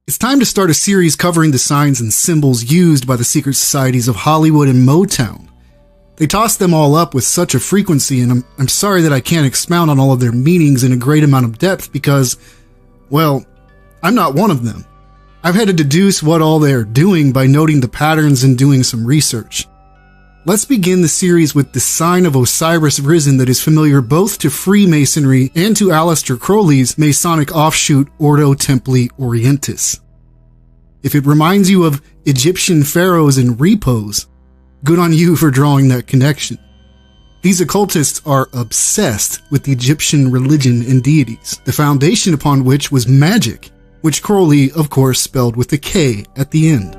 It's time to start a series covering the signs and symbols used by the secret societies of Hollywood and Motown. They toss them all up with such a frequency, and I'm sorry that I can't expound on all of their meanings in a great amount of depth because, well, I'm not one of them. I've had to deduce what all they're doing by noting the patterns and doing some research. Let's begin the series with the sign of Osiris Risen that is familiar both to Freemasonry and to Aleister Crowley's Masonic offshoot Ordo Templi Orientis. If it reminds you of Egyptian pharaohs and repos, good on you for drawing that connection. These occultists are obsessed with the Egyptian religion and deities, the foundation upon which was magic, which Crowley, of course, spelled with a K at the end.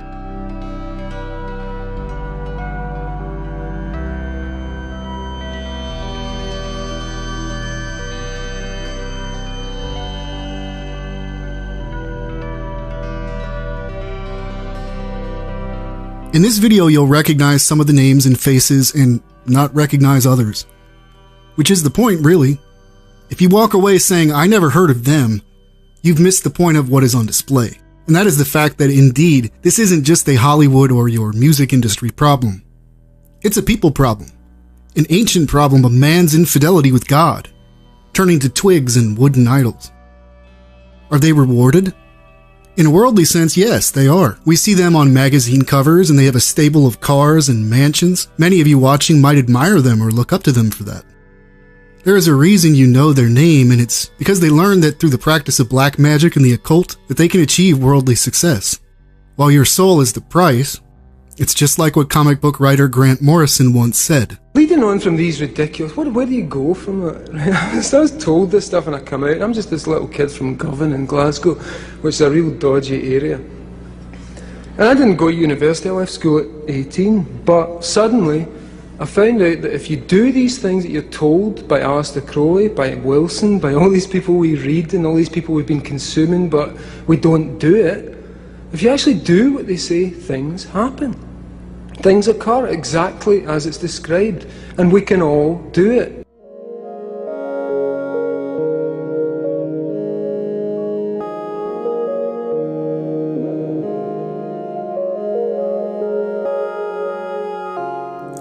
In this video, you'll recognize some of the names and faces and not recognize others. Which is the point, really. If you walk away saying, I never heard of them, you've missed the point of what is on display. And that is the fact that indeed, this isn't just a Hollywood or your music industry problem. It's a people problem. An ancient problem of man's infidelity with God, turning to twigs and wooden idols. Are they rewarded? In a worldly sense, yes, they are. We see them on magazine covers and they have a stable of cars and mansions. Many of you watching might admire them or look up to them for that. There is a reason you know their name, and it's because they learned that through the practice of black magic and the occult that they can achieve worldly success. While your soul is the price, it's just like what comic book writer Grant Morrison once said. Leading on from these ridiculous, where do you go from that? I was told this stuff and I come out, I'm just this little kid from Govan in Glasgow, which is a real dodgy area. And I didn't go to university, I left school at 18, but suddenly I found out that if you do these things that you're told by Aleister Crowley, by Wilson, by all these people we read and all these people we've been consuming, but we don't do it, if you actually do what they say, things happen. Things occur exactly as it's described, and we can all do it.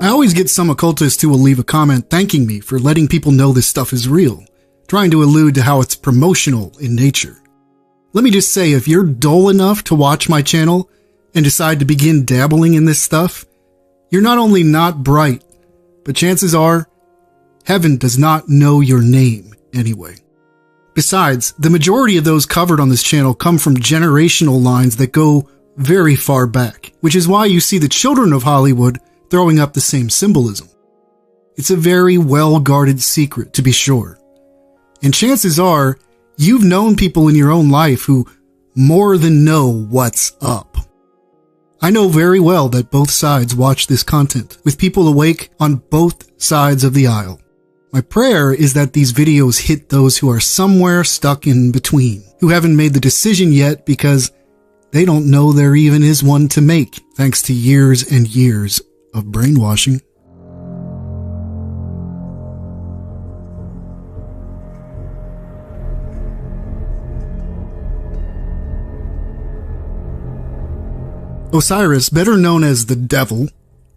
I always get some occultists who will leave a comment thanking me for letting people know this stuff is real, trying to allude to how it's promotional in nature. Let me just say, if you're dull enough to watch my channel and decide to begin dabbling in this stuff, you're not only not bright, but chances are, heaven does not know your name anyway. Besides, the majority of those covered on this channel come from generational lines that go very far back, which is why you see the children of Hollywood throwing up the same symbolism. It's a very well-guarded secret, to be sure. And chances are, you've known people in your own life who more than know what's up. I know very well that both sides watch this content, with people awake on both sides of the aisle. My prayer is that these videos hit those who are somewhere stuck in between, who haven't made the decision yet because they don't know there even is one to make, thanks to years and years of brainwashing. Osiris, better known as the devil,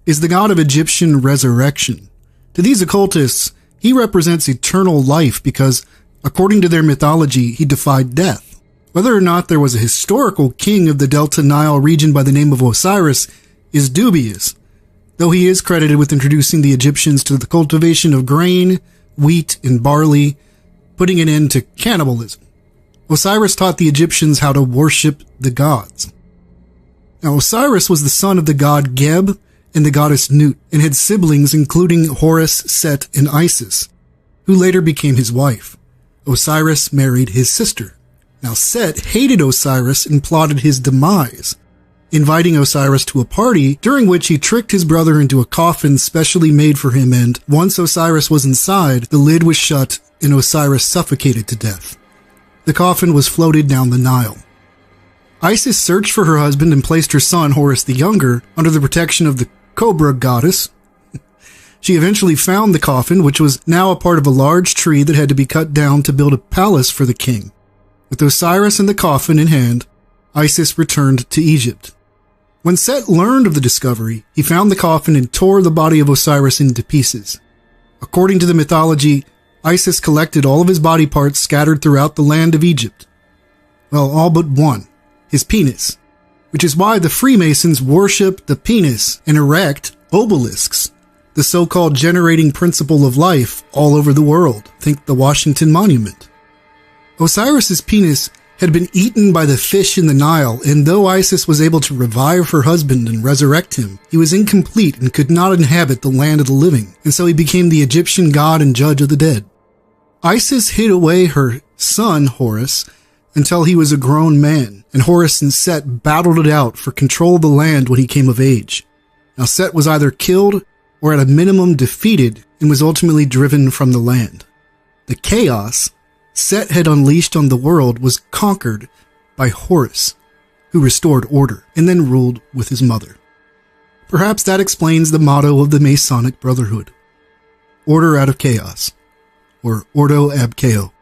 is the god of Egyptian resurrection. To these occultists, he represents eternal life because, according to their mythology, he defied death. Whether or not there was a historical king of the Delta Nile region by the name of Osiris is dubious, though he is credited with introducing the Egyptians to the cultivation of grain, wheat, and barley, putting an end to cannibalism. Osiris taught the Egyptians how to worship the gods. Now, Osiris was the son of the god Geb and the goddess Nut, and had siblings including Horus, Set, and Isis, who later became his wife. Osiris married his sister. Now, Set hated Osiris and plotted his demise, inviting Osiris to a party during which he tricked his brother into a coffin specially made for him, and once Osiris was inside, the lid was shut and Osiris suffocated to death. The coffin was floated down the Nile. Isis searched for her husband and placed her son, Horus the Younger, under the protection of the Cobra goddess. She eventually found the coffin, which was now a part of a large tree that had to be cut down to build a palace for the king. With Osiris and the coffin in hand, Isis returned to Egypt. When Set learned of the discovery, he found the coffin and tore the body of Osiris into pieces. According to the mythology, Isis collected all of his body parts scattered throughout the land of Egypt. Well, all but one, his penis, which is why the Freemasons worship the penis and erect obelisks, the so-called generating principle of life, all over the world. Think the Washington Monument. Osiris's penis had been eaten by the fish in the Nile, and though Isis was able to revive her husband and resurrect him, he was incomplete and could not inhabit the land of the living, and so he became the Egyptian god and judge of the dead. Isis hid away her son, Horus, until he was a grown man, and Horus and Set battled it out for control of the land when he came of age. Now Set was either killed or at a minimum defeated and was ultimately driven from the land. The chaos Set had unleashed on the world was conquered by Horus, who restored order and then ruled with his mother. Perhaps that explains the motto of the Masonic Brotherhood: order out of chaos, or Ordo ab Chao.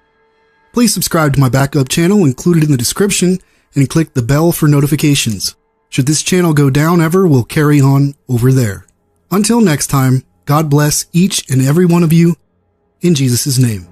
Please subscribe to my backup channel included in the description and click the bell for notifications. Should this channel go down ever, we'll carry on over there. Until next time, God bless each and every one of you in Jesus' name.